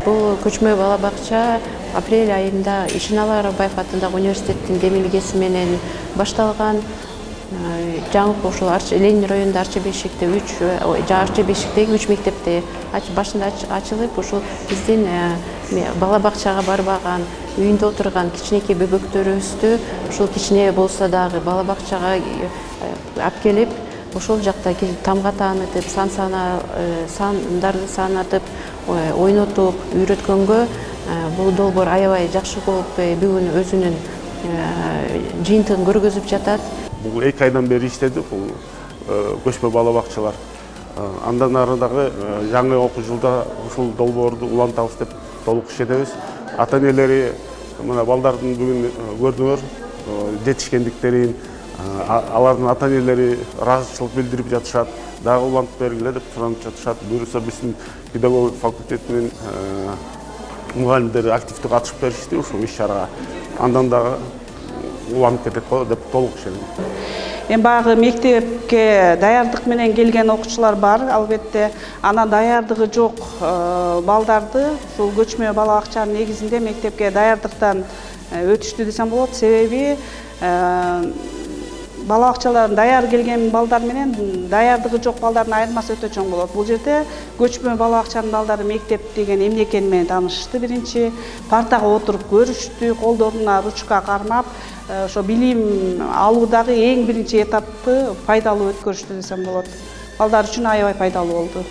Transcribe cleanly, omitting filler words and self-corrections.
Бул көчмө бала бакча апрель айында Ишеналы Арабаев атындагы университеттин демилгеси менен башталган. Жаңы ушул Ленин районунда Арча-Бешиктеги 3 мектепте башында ачылып, ушул биздин бала бакчага барбаган, үйүндө отурган кичинекей бөбөктөрүбүздү ушул кичине болсо дагы бала бакчага алып келип, ошол жакта тамга таанытып, сандарды санатып, ойнотуп, үйрөткөнгө бул долбоор аябай жакшы болуп, бүгүн өзүнүн жыйынтыгын көргөзүп жатат. Бул 2 айдан бери иштедик, бул көчмө бала бакчалар. Андан ары дагы жаңы окуу жылда ушул долбоорду улантабыз деп толук иштедебиз. Ата-энелери мына балдардын бүгүн көрдүңөр жетишкендиктерин, алардын ата-энелери ыраазычылык билдирип жатышат, дагы улантып бергиле деп суранып жатышат. Буюрса биздин педагогия факультетинин мугалимдери активдүү катышып беришти ушул иш-чарага. Андан дагы уланып кетет го деп толук ишендим. Эми баягы мектепке даярдык менен келген окуучулар бар, албетте анан даярдыгы жок балдарды ушул көчмө бала бакчанын негизинде мектепке даярдыктан өтүштү десем болот. Себеби бала бакчаларын даяр келген балдар менен даярдыгы жок балдардын айырмасы өтө чоң болот. Бул жерде көчмө бала бакчанын балдары мектеп деген эмне экени менен таанышты биринчи, партага отуруп көрүштү, колдоруна ручка кармап, ошо билим алуудагы эң биринчи этапты пайдалуу өткөрүштү десем болот. Балдар үчүн аябай пайдалуу болду.